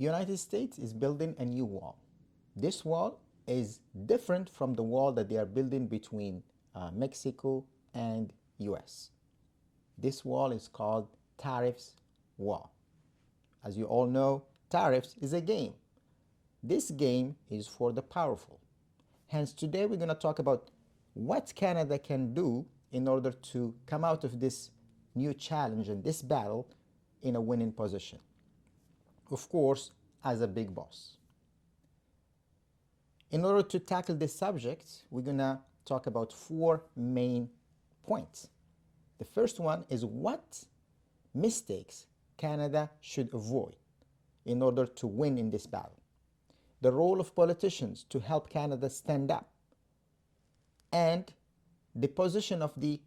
United States is building a new wall. This wall is different from the wall that they are building between Mexico and US. This wall is called Tariffs Wall. As you all know, tariffs is a game. This game is for the powerful. Hence, today we're going to talk about what Canada can do in order to come out of this new challenge and this battle in a winning position. Of course, as a big boss. In order to tackle this subject, we're going to talk about 4 main points. The first one is what mistakes Canada should avoid in order to win in this battle. The role of politicians to help Canada stand up, and the position of the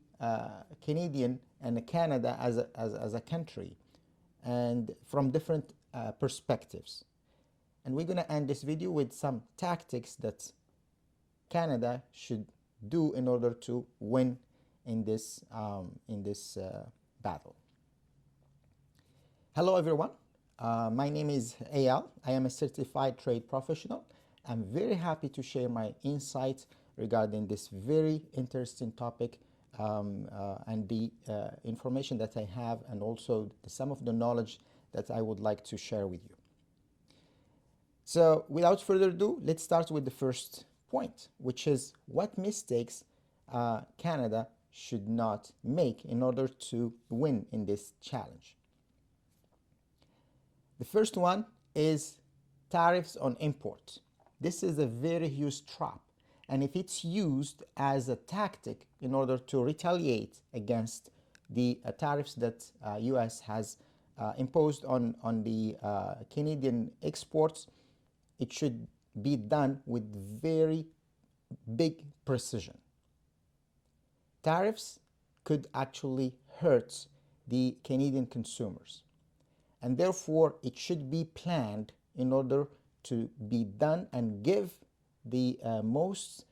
Canadian and Canada as a country, and from different perspectives. And we're going to end this video with some tactics that Canada should do in order to win in this battle. Hello everyone, my name is Eyal. I am a certified trade professional. I'm very happy to share my insights regarding this very interesting topic and the information that I have, and also some of the knowledge that I would like to share with you. So without further ado, let's start with the first point, which is what mistakes Canada should not make in order to win in this challenge. The first one is tariffs on import. This is a very huge trap, and if it's used as a tactic in order to retaliate against the tariffs that US has imposed on the Canadian exports, it should be done with very big precision. Tariffs could actually hurt the Canadian consumers, and therefore it should be planned in order to be done and give the most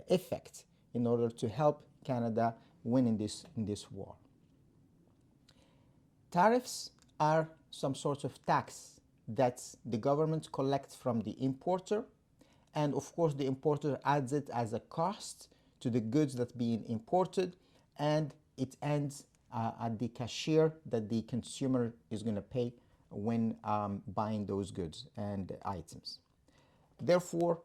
effect in order to help Canada win in this war. Tariffs are some sort of tax that the government collects from the importer, and of course the importer adds it as a cost to the goods that being imported, and it ends at the cashier that the consumer is going to pay when buying those goods and items. Therefore,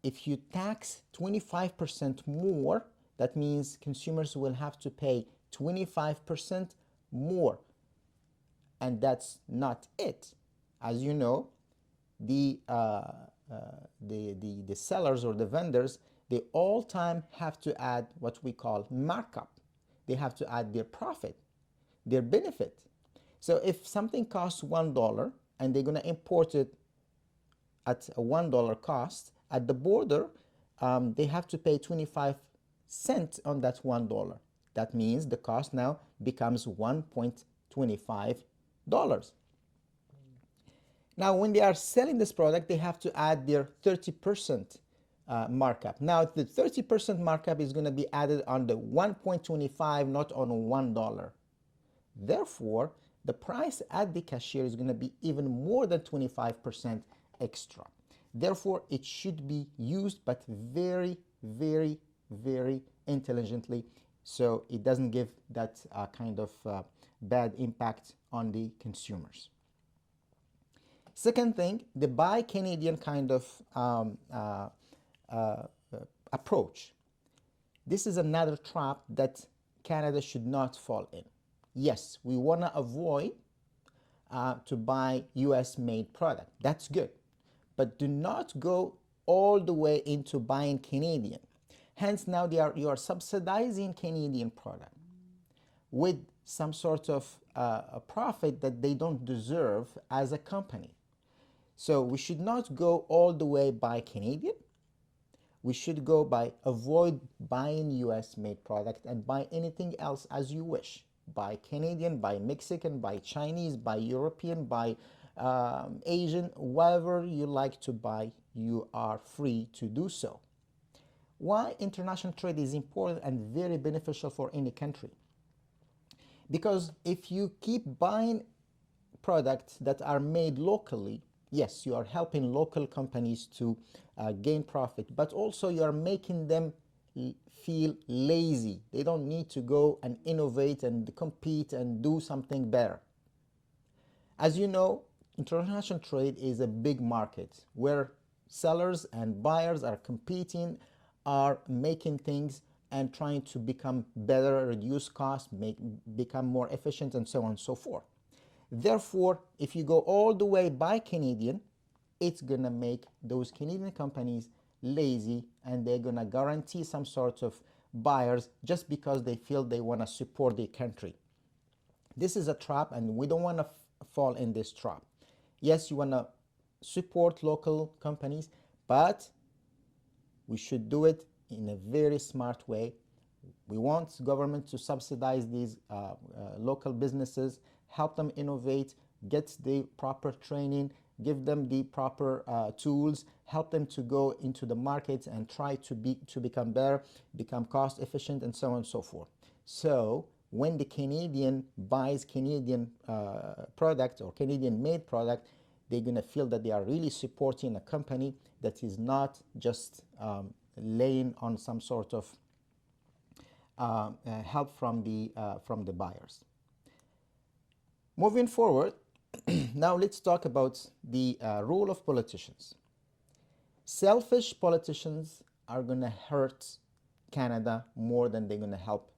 if you tax 25% more, that means consumers will have to pay 25% more. And that's not it. As you know, the sellers or the vendors, they all time have to add what we call markup. They have to add their profit, their benefit. So if something costs $1 and they're going to import it at a $1 cost, at the border, they have to pay 25 cents on that $1. That means the cost now becomes $1.25. Now, when they are selling this product, they have to add their 30% markup. Now, the 30% markup is going to be added on the 1.25, not on $1. Therefore, the price at the cashier is going to be even more than 25% extra. Therefore, it should be used, but very, very, very intelligently, so it doesn't give that kind of bad impact on the consumers. Second thing, the buy Canadian kind of approach. This is another trap that Canada should not fall in. Yes, we want to avoid to buy US-made product. That's good. But do not go all the way into buying Canadian. Hence, now you are subsidizing Canadian product with some sort of a profit that they don't deserve as a company. So we should not go all the way buy Canadian. We should go by avoid buying US-made product and buy anything else as you wish. Buy Canadian, buy Mexican, buy Chinese, buy European, buy Asian, whatever you like to buy, you are free to do so. Why international trade is important and very beneficial for any country? Because if you keep buying products that are made locally, Yes, you are helping local companies to gain profit, but also you are making them feel lazy. They don't need to go and innovate and compete and do something better. As you know, international trade is a big market where sellers and buyers are competing, are making things and trying to become better, reduce costs, become more efficient, and so on and so forth. Therefore, if you go all the way by Canadian, it's gonna make those Canadian companies lazy, and they're gonna guarantee some sort of buyers just because they feel they wanna support their country. This is a trap, and we don't want to fall in this trap. Yes, you want to support local companies, but we should do it in a very smart way. We want government to subsidize these local businesses, help them innovate, get the proper training, give them the proper tools, help them to go into the markets and try to become better, become cost efficient, and so on and so forth. So when the Canadian buys Canadian product or Canadian made product, they're going to feel that they are really supporting a company that is not just laying on some sort of help from the buyers. Moving forward, now let's talk about the role of politicians. Selfish politicians are going to hurt Canada more than they're going to help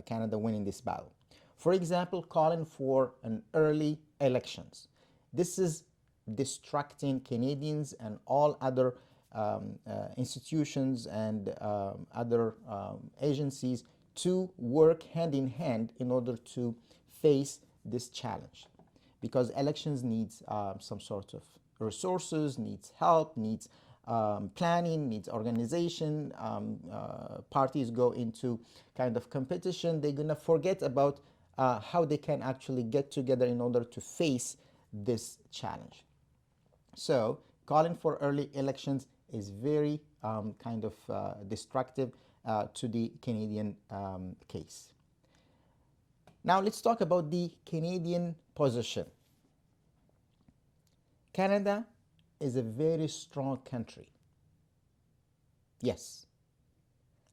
Canada winning this battle. For example, calling for an early elections. This is distracting Canadians and all other institutions and other agencies to work hand in hand in order to face this challenge, because elections needs some sort of resources, needs help, needs planning, needs organization. Parties go into kind of competition. They're gonna forget about how they can actually get together in order to face this challenge. So calling for early elections is very kind of destructive to the Canadian case. Now let's talk about the Canadian position. Canada is a very strong country. Yes.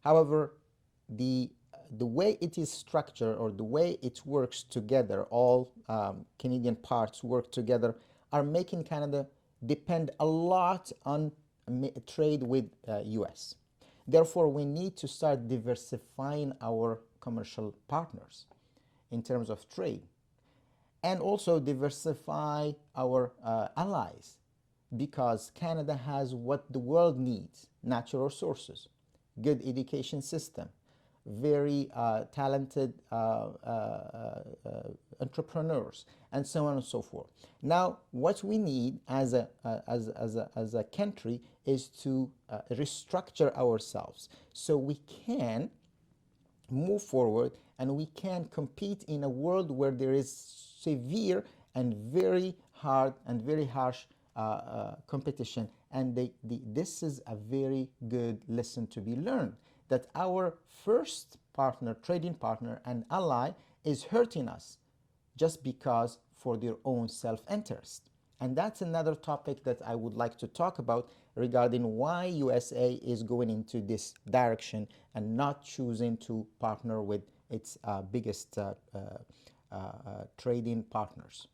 However, the way it is structured, or the way it works together, all Canadian parts work together, are making Canada depend a lot on trade with US. Therefore, we need to start diversifying our commercial partners in terms of trade, and also diversify our allies, because Canada has what the world needs: natural resources, good education system, very talented entrepreneurs, and so on and so forth. Now, what we need as a country is to restructure ourselves so we can move forward and we can compete in a world where there is severe and very hard and very harsh competition. And this is a very good lesson to be learned, that our first partner, trading partner and ally, is hurting us just because for their own self-interest. And that's another topic that I would like to talk about regarding why USA is going into this direction and not choosing to partner with its biggest trading partners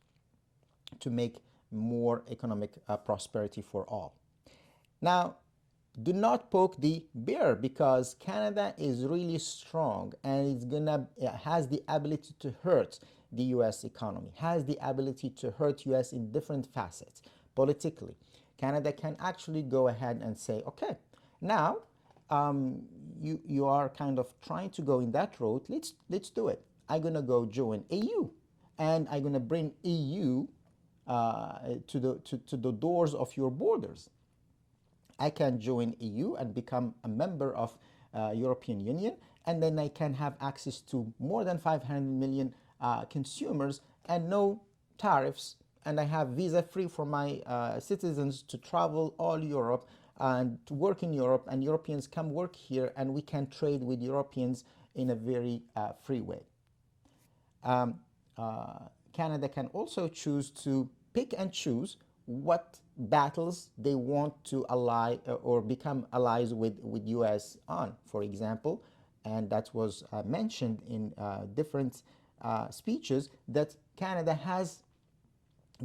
to make more economic prosperity for all. Now, do not poke the bear, because Canada is really strong and has the ability to hurt the US economy, has the ability to hurt US in different facets politically. Canada can actually go ahead and say, okay, now you are kind of trying to go in that road, let's do it. I'm gonna go join EU, and I'm gonna bring EU to the doors of your borders. I can join EU and become a member of European Union, and then I can have access to more than 500 million consumers and no tariffs, and I have visa free for my citizens to travel all Europe and to work in Europe, and Europeans come work here, and we can trade with Europeans in a very free way. Canada can also choose to pick and choose what battles they want to ally or become allies with US on, for example. And that was mentioned in different speeches, that Canada has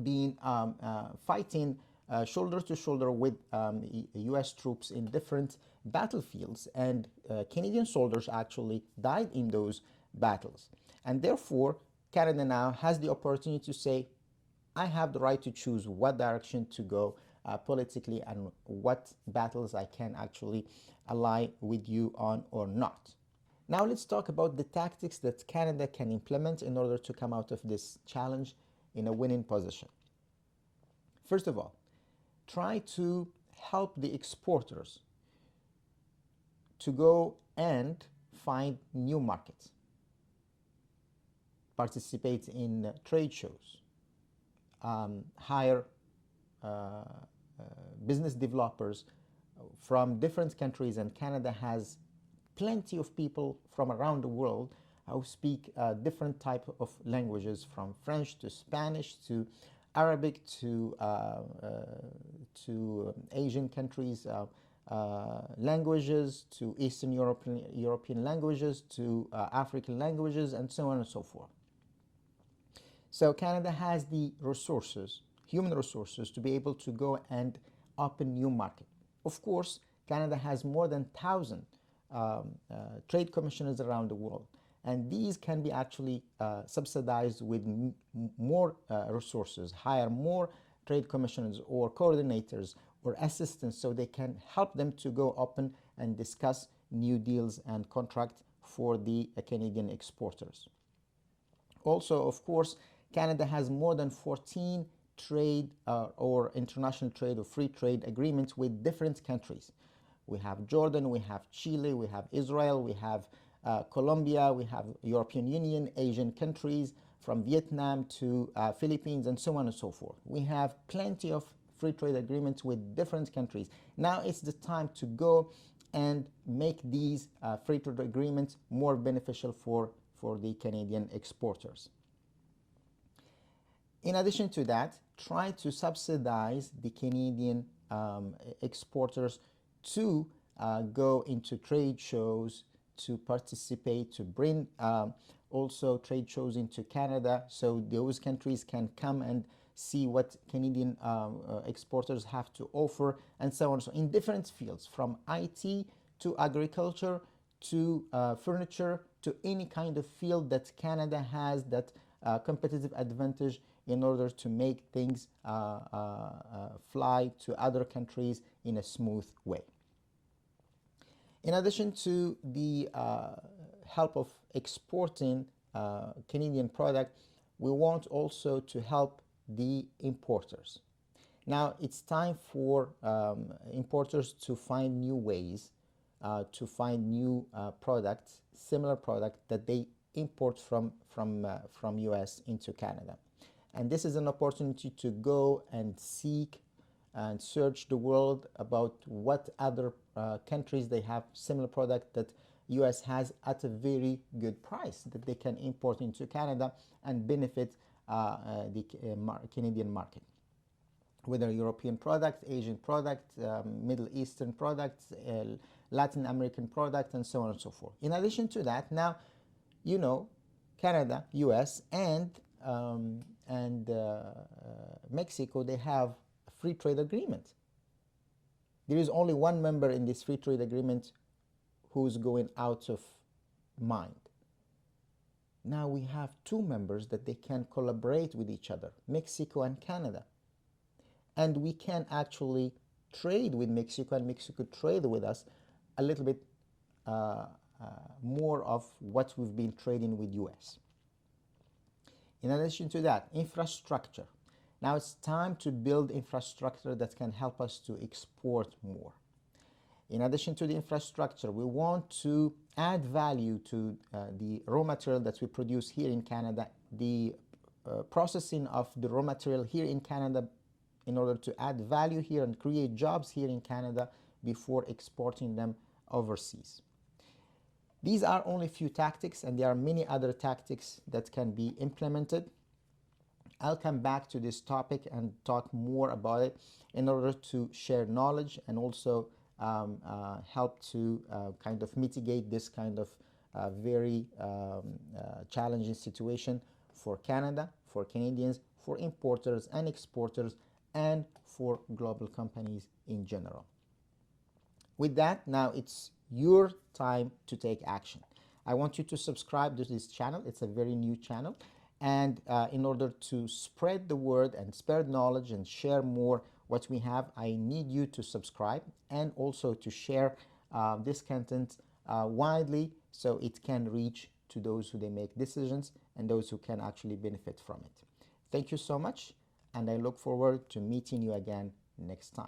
been fighting shoulder to shoulder with US troops in different battlefields, and Canadian soldiers actually died in those battles. And therefore, Canada now has the opportunity to say, I have the right to choose what direction to go politically and what battles I can actually ally with you on or not. Now let's talk about the tactics that Canada can implement in order to come out of this challenge in a winning position. First of all, try to help the exporters to go and find new markets, participate in trade shows, hire business developers from different countries, and Canada has plenty of people from around the world who speak different type of languages, from French to Spanish to Arabic to Asian countries languages, to Eastern European languages, to African languages, and so on and so forth. So Canada has the resources, human resources, to be able to go and open new market. Of course, Canada has more than 1,000 trade commissioners around the world, and these can be actually subsidized with more resources, hire more trade commissioners or coordinators or assistants, so they can help them to go open and discuss new deals and contract for the Canadian exporters. Also, of course, Canada has more than 14 trade or international trade or free trade agreements with different countries. We have Jordan, we have Chile, we have Israel, we have Colombia, we have European Union, Asian countries, from Vietnam to Philippines, and so on and so forth. We have plenty of free trade agreements with different countries. Now it's the time to go and make these free trade agreements more beneficial for the Canadian exporters. In addition to that, try to subsidize the Canadian exporters to go into trade shows, to participate, to bring also trade shows into Canada, so those countries can come and see what Canadian exporters have to offer, and so on. So in different fields, from IT to agriculture to furniture, to any kind of field that Canada has that competitive advantage in order to make things fly to other countries in a smooth way. In addition to the help of exporting Canadian product, we want also to help the importers. Now it's time for importers to find new ways to find new products, similar product that they import from US into Canada. And this is an opportunity to go and seek and search the world about what other countries they have similar product that US has at a very good price that they can import into Canada and benefit the Canadian market. Whether European product, Asian product, Middle Eastern products, Latin American product, and so on and so forth. In addition to that, now, you know, Canada, US, and Mexico, they have a free trade agreement. There is only one member in this free trade agreement who's going out of mind. Now we have two members that they can collaborate with each other, Mexico and Canada. And we can actually trade with Mexico, and Mexico trade with us a little bit more of what we've been trading with US. In addition to that, infrastructure. Now it's time to build infrastructure that can help us to export more. In addition to the infrastructure, we want to add value to the raw material that we produce here in Canada, the processing of the raw material here in Canada in order to add value here and create jobs here in Canada before exporting them overseas. These are only a few tactics, and there are many other tactics that can be implemented. I'll come back to this topic and talk more about it in order to share knowledge and also help to kind of mitigate this kind of very challenging situation for Canada, for Canadians, for importers and exporters, and for global companies in general. With that, now it's your time to take action. I want you to subscribe to this channel. It's a very new channel. And in order to spread the word and spread knowledge and share more what we have, I need you to subscribe and also to share this content widely so it can reach to those who they make decisions and those who can actually benefit from it. Thank you so much, and I look forward to meeting you again next time.